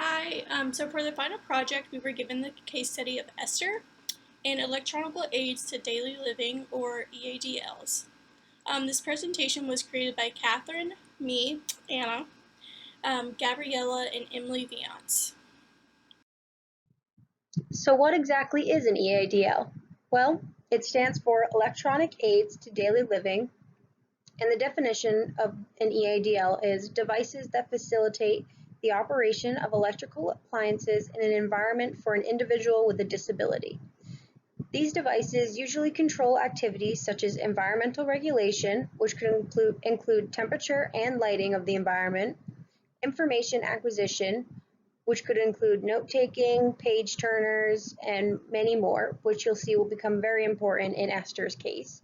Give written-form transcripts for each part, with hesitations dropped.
Hi, so for the final project, we were given the case study of Esther and electronic aids to daily living, or EADLs. This presentation was created by Catherine, me, Anna, Gabriella, and Emily Viance. So what exactly is an EADL? Well, it stands for Electronic Aids to Daily Living, and the definition of an EADL is devices that facilitate the operation of electrical appliances in an environment for an individual with a disability. These devices usually control activities such as environmental regulation, which could include temperature and lighting of the environment, information acquisition, which could include note-taking, page turners, and many more, which you'll see will become very important in Esther's case.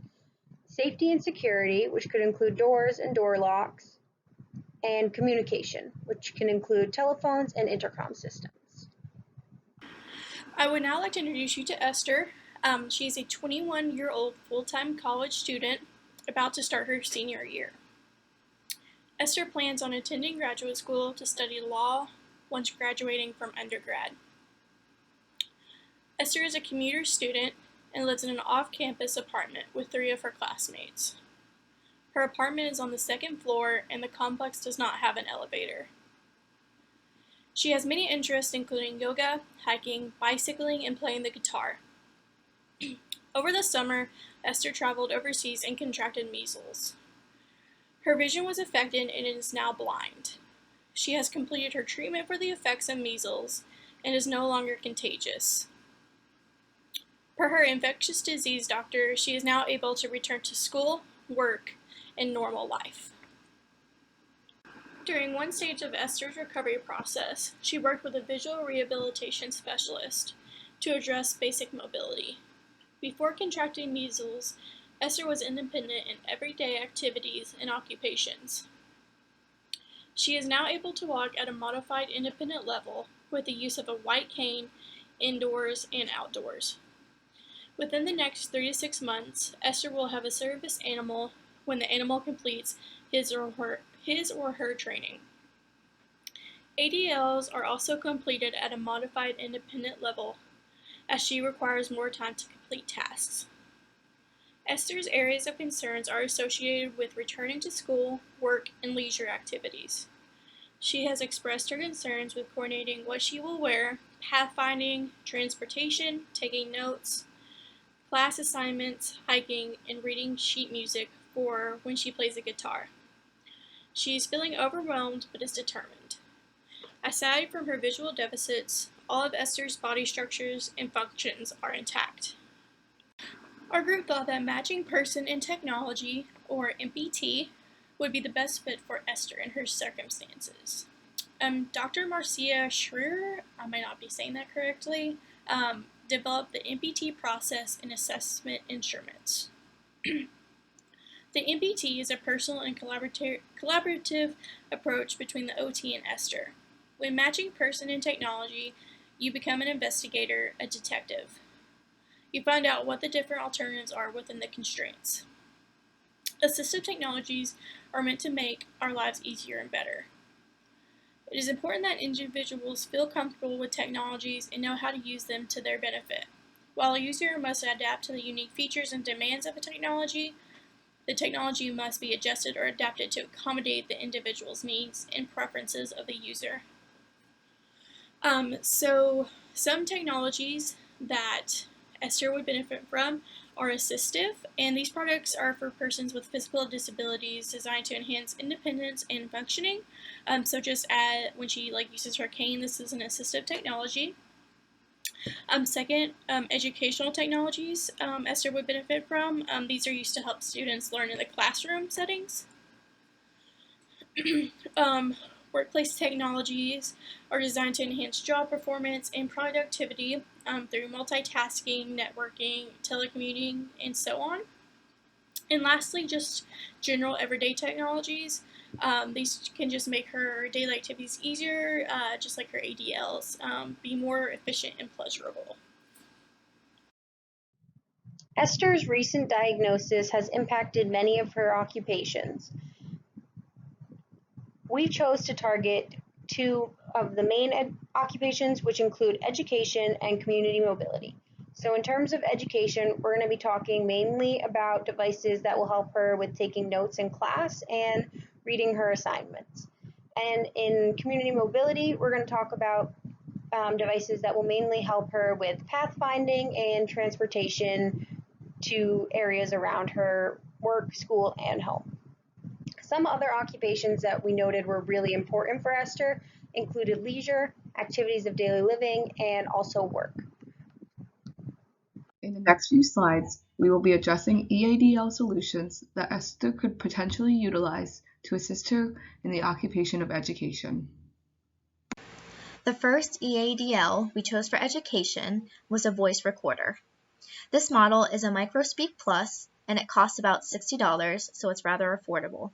Safety and security, which could include doors and door locks, and communication, which can include telephones and intercom systems. I would now like to introduce you to Esther. She's a 21-year-old full-time college student about to start her senior year. Esther plans on attending graduate school to study law once graduating from undergrad. Esther is a commuter student and lives in an off-campus apartment with 3 of her classmates. Her apartment is on the 2nd floor and the complex does not have an elevator. She has many interests including yoga, hiking, bicycling, and playing the guitar. Over the summer, Esther traveled overseas and contracted measles. Her vision was affected and is now blind. She has completed her treatment for the effects of measles and is no longer contagious. Per her infectious disease doctor, she is now able to return to school, work, and normal life. During one stage of Esther's recovery process, she worked with a visual rehabilitation specialist to address basic mobility. Before contracting measles, Esther was independent in everyday activities and occupations. She is now able to walk at a modified independent level with the use of a white cane indoors and outdoors. Within the next 3 to 6 months, Esther will have a service animal when the animal completes his or her training. ADLs are also completed at a modified independent level, as she requires more time to complete tasks. Esther's areas of concerns are associated with returning to school, work, and leisure activities. She has expressed her concerns with coordinating what she will wear, pathfinding, transportation, taking notes, class assignments, hiking, and reading sheet music for when she plays the guitar. She is feeling overwhelmed but is determined. Aside from her visual deficits, all of Esther's body structures and functions are intact. Our group thought that matching person in technology, or MPT, would be the best fit for Esther in her circumstances. Dr. Marcia Schreier, I might not be saying that correctly, developed the MPT process and assessment instruments. The MPT is a personal and collaborative approach between the OT and Esther. When matching person and technology, you become an investigator, a detective. You find out what the different alternatives are within the constraints. Assistive technologies are meant to make our lives easier and better. It is important that individuals feel comfortable with technologies and know how to use them to their benefit. While a user must adapt to the unique features and demands of a technology, the technology must be adjusted or adapted to accommodate the individual's needs and preferences of the user. So some technologies that Esther would benefit from are assistive, and these products are for persons with physical disabilities designed to enhance independence and functioning. So just when she uses her cane, this is an assistive technology. Second, educational technologies Esther would benefit from. These are used to help students learn in the classroom settings. Workplace technologies are designed to enhance job performance and productivity through multitasking, networking, telecommuting, and so on. And lastly, just general everyday technologies. These can just make her daily activities easier, just like her ADLs, be more efficient and pleasurable. Esther's recent diagnosis has impacted many of her occupations. We chose to target 2 of the main occupations, which include education and community mobility. So in terms of education, we're going to be talking mainly about devices that will help her with taking notes in class and reading her assignments. And in community mobility, we're going to talk about devices that will mainly help her with pathfinding and transportation to areas around her work, school, and home. Some other occupations that we noted were really important for Esther included leisure, activities of daily living, and also work. In the next few slides, we will be addressing EADL solutions that Esther could potentially utilize to assist her in the occupation of education. The first EADL we chose for education was a voice recorder. This model is a MicroSpeak Plus, and it costs about $60, so it's rather affordable.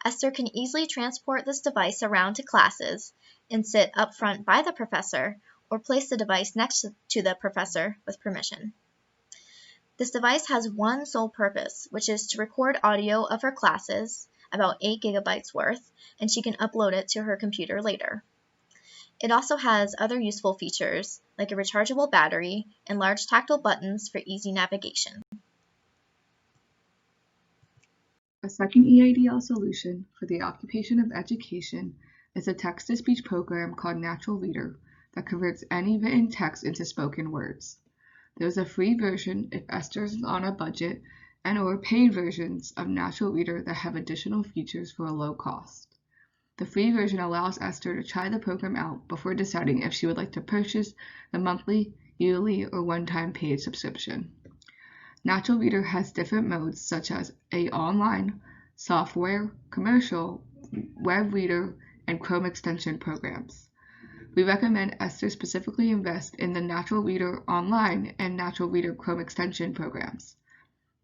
Esther can easily transport this device around to classes and sit up front by the professor or place the device next to the professor with permission. This device has one sole purpose, which is to record audio of her classes, about 8 gigabytes worth, and she can upload it to her computer later. It also has other useful features, like a rechargeable battery and large tactile buttons for easy navigation. A second EADL solution for the occupation of education is a text-to-speech program called Natural Reader that converts any written text into spoken words. There's a free version if Esther is on a budget and/or paid versions of Natural Reader that have additional features for a low cost. The free version allows Esther to try the program out before deciding if she would like to purchase the monthly, yearly, or one-time paid subscription. Natural Reader has different modes such as a online, software, commercial, web reader, and Chrome extension programs. We recommend Esther specifically invest in the Natural Reader Online and Natural Reader Chrome extension programs.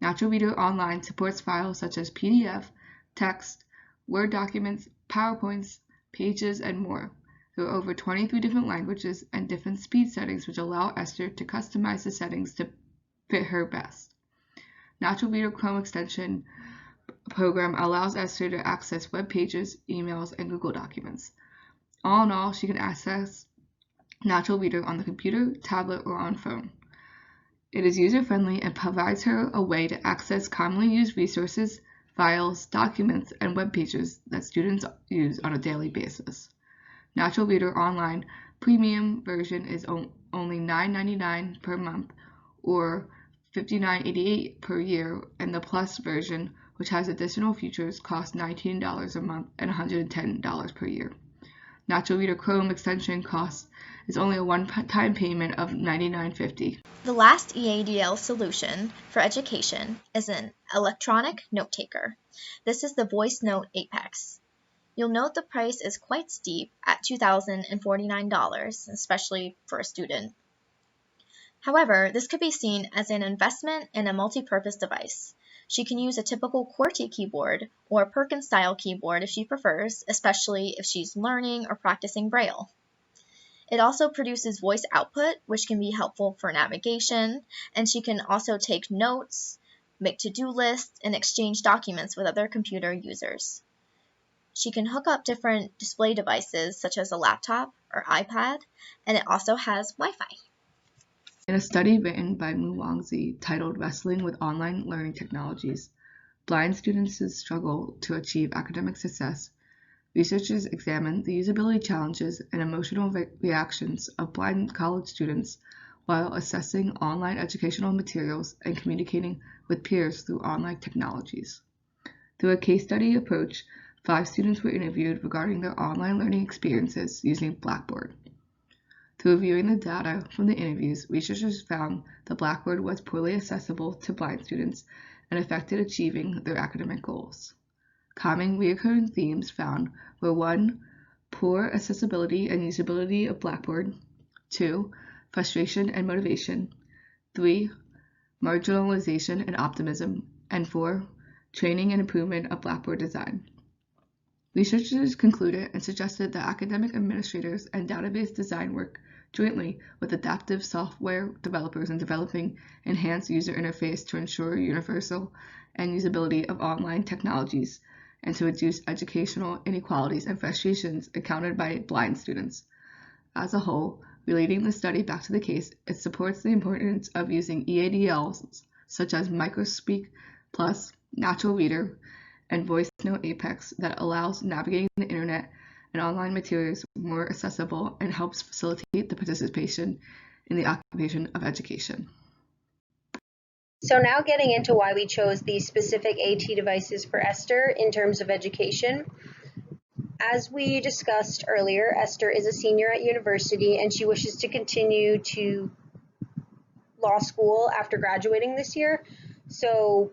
Natural Reader Online supports files such as PDF, text, Word documents, PowerPoints, pages, and more. There are over 23 different languages and different speed settings which allow Esther to customize the settings to fit her best. Natural Reader Chrome extension program allows Esther to access web pages, emails, and Google Documents. All in all, she can access Natural Reader on the computer, tablet, or on phone. It is user-friendly and provides her a way to access commonly used resources, files, documents, and web pages that students use on a daily basis. Natural Reader Online Premium version is only $9.99 per month or $59.88 per year, and the Plus version, which has additional features, costs $19 a month and $110 per year. Natural Reader Chrome extension cost is only a one-time payment of $99.50. The last EADL solution for education is an electronic note taker. This is the Voice Note Apex. You'll note the price is quite steep at $2,049, especially for a student. However, this could be seen as an investment in a multi-purpose device. She can use a typical QWERTY keyboard or a Perkins-style keyboard if she prefers, especially if she's learning or practicing Braille. It also produces voice output, which can be helpful for navigation, and she can also take notes, make to-do lists, and exchange documents with other computer users. She can hook up different display devices such as a laptop or iPad, and it also has Wi-Fi. In a study written by Mu Wangzi titled Wrestling with Online Learning Technologies, Blind Students' Struggle to Achieve Academic Success, researchers examined the usability challenges and emotional reactions of blind college students while assessing online educational materials and communicating with peers through online technologies. Through a case study approach, 5 students were interviewed regarding their online learning experiences using Blackboard. Through reviewing the data from the interviews, researchers found that Blackboard was poorly accessible to blind students and affected achieving their academic goals. Common recurring themes found were 1. Poor accessibility and usability of Blackboard, 2. Frustration and motivation, 3. Marginalization and optimism, and 4. Training and improvement of Blackboard design. Researchers concluded and suggested that academic administrators and database design work jointly with adaptive software developers in developing enhanced user interface to ensure universal and usability of online technologies and to reduce educational inequalities and frustrations encountered by blind students. As a whole, relating the study back to the case, it supports the importance of using EADLs such as Microspeak Plus, Natural Reader, and Voice Note Apex that allows navigating the internet and online materials more accessible and helps facilitate the participation in the occupation of education. So now getting into why we chose these specific AT devices for Esther in terms of education. As we discussed earlier, Esther is a senior at university and she wishes to continue to law school after graduating this year. So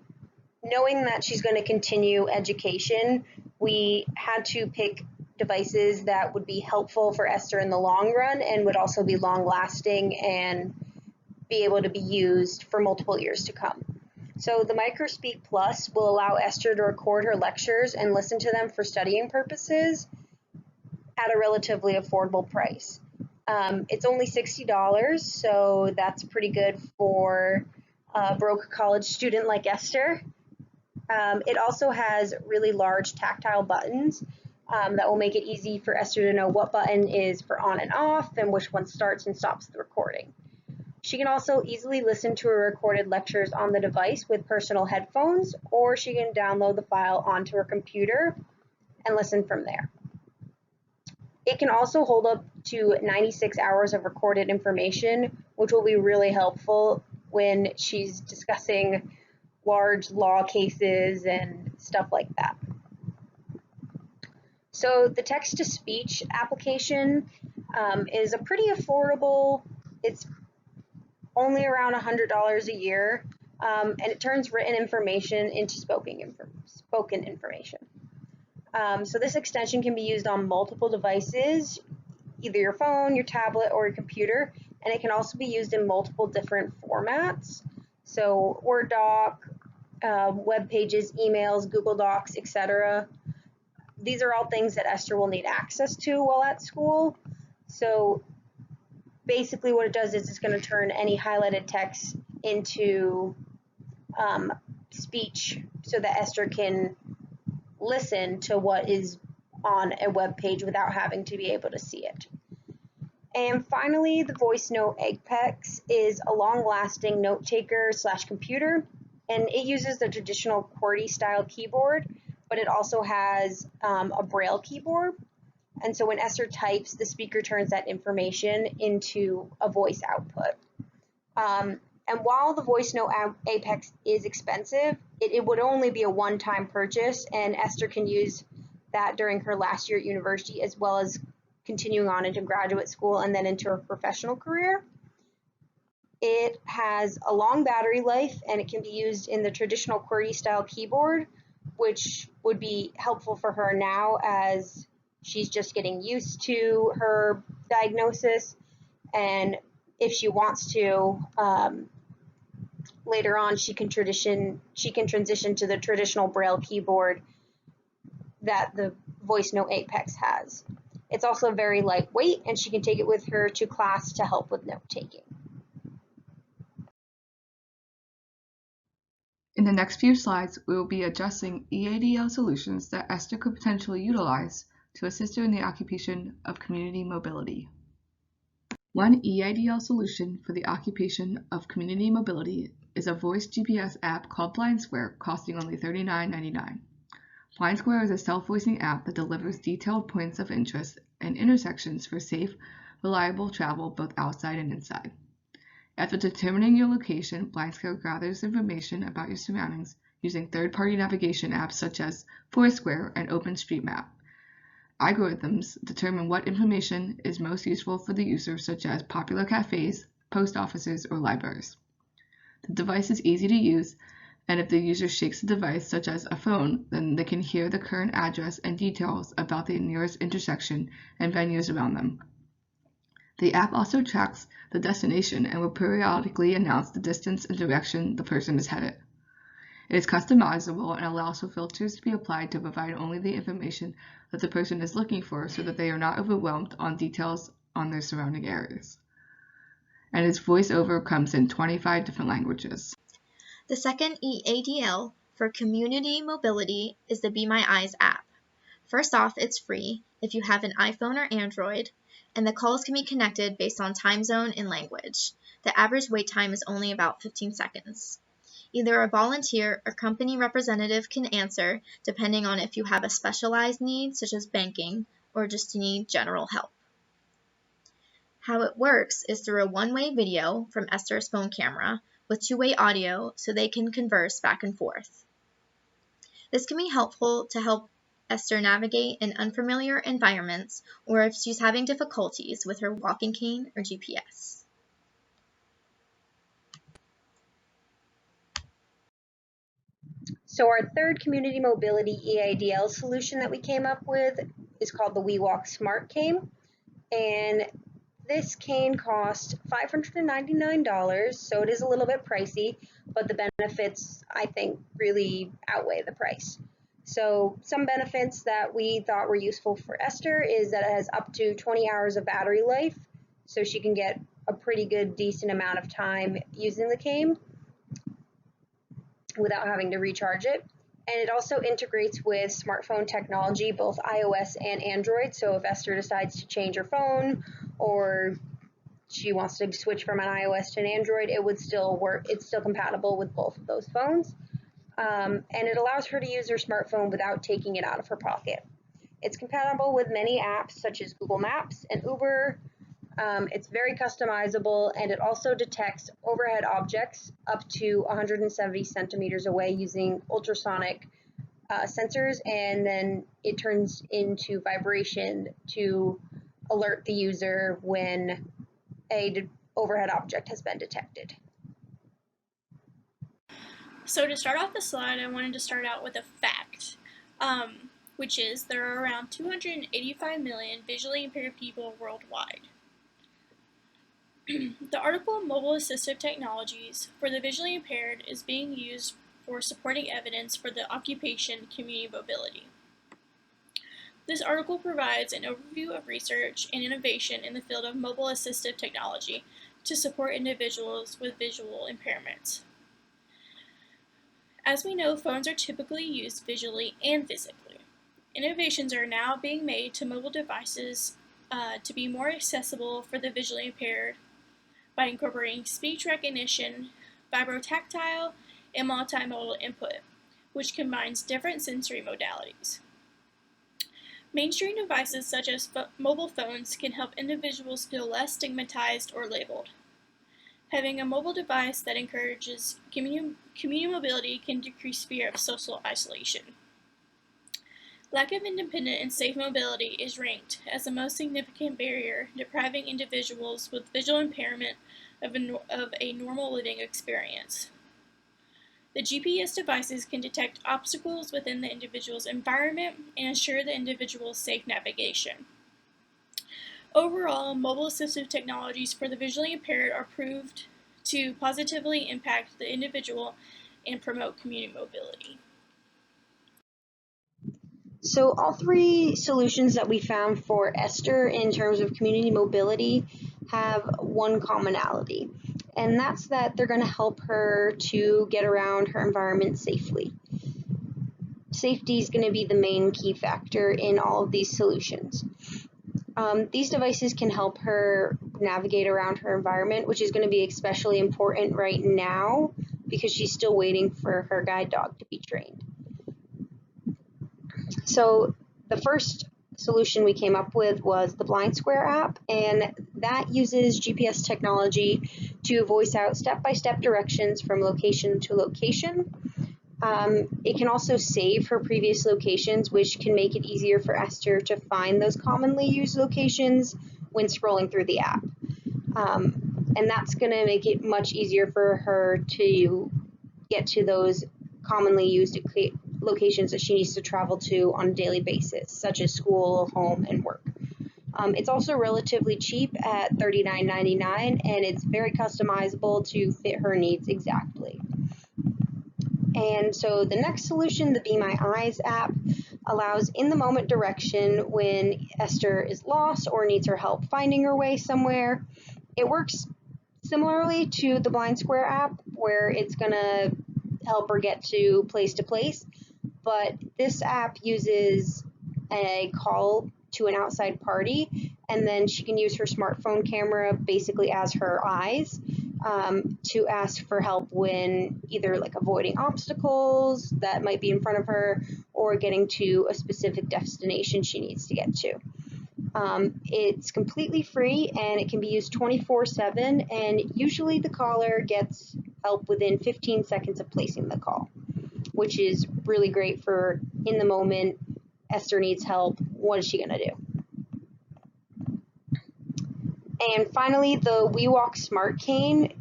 knowing that she's going to continue education, we had to pick devices that would be helpful for Esther in the long run and would also be long lasting and be able to be used for multiple years to come. So the Microspeak Plus will allow Esther to record her lectures and listen to them for studying purposes at a relatively affordable price. It's only $60, so that's pretty good for a broke college student like Esther. It also has really large tactile buttons that will make it easy for Esther to know what button is for on and off and which one starts and stops the recording. She can also easily listen to her recorded lectures on the device with personal headphones, or she can download the file onto her computer and listen from there. It can also hold up to 96 hours of recorded information, which will be really helpful when she's discussing large law cases and stuff like that. So the text-to-speech application is a pretty affordable. It's only around $100 a year, and it turns written information into spoken information. So this extension can be used on multiple devices, either your phone, your tablet, or your computer, and it can also be used in multiple different formats. So Word doc, web pages, emails, Google Docs, etc. These are all things that Esther will need access to while at school. So basically what it does is it's going to turn any highlighted text into speech so that Esther can listen to what is on a web page without having to be able to see it. And finally, the Voice Note Apex is a long-lasting note taker / computer, and it uses the traditional QWERTY style keyboard, but it also has a Braille keyboard. And so when Esther types, the speaker turns that information into a voice output. And while the Voice Note Apex is expensive, it would only be a one-time purchase, and Esther can use that during her last year at university as well as continuing on into graduate school and then into her professional career. It has a long battery life, and it can be used in the traditional QWERTY style keyboard, which would be helpful for her now as she's just getting used to her diagnosis, and if she wants to, later on she can transition to the traditional Braille keyboard that the Voice Note Apex has. It's also very lightweight, and she can take it with her to class to help with note taking. In the next few slides, we will be addressing EADL solutions that Esther could potentially utilize to assist her in the occupation of community mobility. One EADL solution for the occupation of community mobility is a voice GPS app called Blind Square, costing only $39.99. Blind Square is a self-voicing app that delivers detailed points of interest and intersections for safe, reliable travel both outside and inside. After determining your location, Blind Square gathers information about your surroundings using third-party navigation apps such as Foursquare and OpenStreetMap. Algorithms determine what information is most useful for the user, such as popular cafes, post offices, or libraries. The device is easy to use, and if the user shakes the device, such as a phone, then they can hear the current address and details about the nearest intersection and venues around them. The app also tracks the destination and will periodically announce the distance and direction the person is headed. It is customizable and allows for filters to be applied to provide only the information that the person is looking for so that they are not overwhelmed on details on their surrounding areas. And its voiceover comes in 25 different languages. The second EADL for community mobility is the Be My Eyes app. First off, it's free if you have an iPhone or Android, and the calls can be connected based on time zone and language. The average wait time is only about 15 seconds. Either a volunteer or company representative can answer, depending on if you have a specialized need, such as banking, or just need general help. How it works is through a one-way video from Esther's phone camera with two-way audio so they can converse back and forth. This can be helpful to help Esther navigate in unfamiliar environments or if she's having difficulties with her walking cane or GPS. So our third community mobility EADL solution that we came up with is called the WeWalk Smart Cane. And this cane cost $599, so it is a little bit pricey, but the benefits, I think, really outweigh the price. So some benefits that we thought were useful for Esther is that it has up to 20 hours of battery life, so she can get a pretty good, decent amount of time using the cane without having to recharge it. And it also integrates with smartphone technology, both iOS and Android. So if Esther decides to change her phone or she wants to switch from an iOS to an Android, it would still work. It's still compatible with both of those phones. And it allows her to use her smartphone without taking it out of her pocket. It's compatible with many apps such as Google Maps and Uber. It's very customizable, and it also detects overhead objects up to 170 centimeters away using ultrasonic sensors, and then it turns into vibration to alert the user when an overhead object has been detected. So to start off the slide, I wanted to start out with a fact, which is there are around 285 million visually impaired people worldwide. The article Mobile Assistive Technologies for the Visually Impaired is being used for supporting evidence for the occupation community mobility. This article provides an overview of research and innovation in the field of mobile assistive technology to support individuals with visual impairments. As we know, phones are typically used visually and physically. Innovations are now being made to mobile devices to be more accessible for the visually impaired by incorporating speech recognition, vibrotactile, and multimodal input, which combines different sensory modalities. Mainstream devices such as mobile phones can help individuals feel less stigmatized or labeled. Having a mobile device that encourages community mobility can decrease fear of social isolation. Lack of independent and safe mobility is ranked as the most significant barrier depriving individuals with visual impairment of a normal living experience. The GPS devices can detect obstacles within the individual's environment and ensure the individual's safe navigation. Overall, mobile assistive technologies for the visually impaired are proved to positively impact the individual and promote community mobility. So all three solutions that we found for Esther in terms of community mobility have one commonality, and that's that they're going to help her to get around her environment safely. Safety is going to be the main key factor in all of these solutions. These devices can help her navigate around her environment, which is going to be especially important right now because she's still waiting for her guide dog to be trained. So the first solution we came up with was the Blind Square app, and that uses GPS technology to voice out step-by-step directions from location to location. It can also save her previous locations, which can make it easier for Esther to find those commonly used locations when scrolling through the app. And that's going to make it much easier for her to get to those commonly used locations that she needs to travel to on a daily basis, such as school, home, and work. It's also relatively cheap at $39.99, and it's very customizable to fit her needs exactly. And so the next solution, the Be My Eyes app, allows in-the-moment direction when Esther is lost or needs her help finding her way somewhere. It works similarly to the Blind Square app, where it's going to help her get to place, but this app uses a call to an outside party, and then she can use her smartphone camera basically as her eyes to ask for help when either like avoiding obstacles that might be in front of her or getting to a specific destination she needs to get to. It's completely free and it can be used 24/7, and usually the caller gets help within 15 seconds of placing the call, which is really great for in the moment. Esther needs help. What is she going to do? And finally, the WeWalk Smart Cane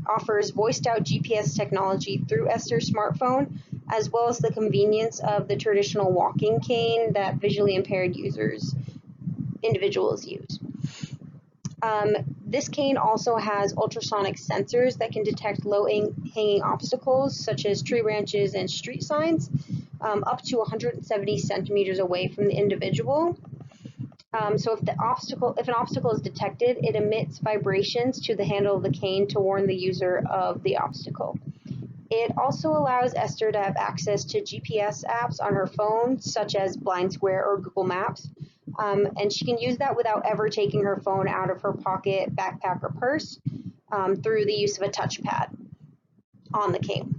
offers voiced out GPS technology through Esther's smartphone, as well as the convenience of the traditional walking cane that visually impaired individuals use. This cane also has ultrasonic sensors that can detect low-hanging obstacles such as tree branches and street signs up to 170 centimeters away from the individual. So if an obstacle is detected, it emits vibrations to the handle of the cane to warn the user of the obstacle. It also allows Esther to have access to GPS apps on her phone, such as Blind Square or Google Maps, and she can use that without ever taking her phone out of her pocket, backpack, or purse through the use of a touchpad on the cane.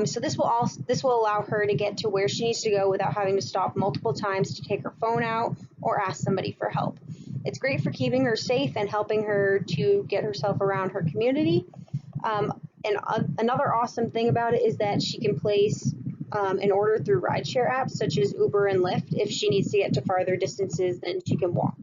So this will allow her to get to where she needs to go without having to stop multiple times to take her phone out or ask somebody for help. It's great for keeping her safe and helping her to get herself around her community. And another awesome thing about it is that she can place an order through rideshare apps such as Uber and Lyft if she needs to get to farther distances than she can walk.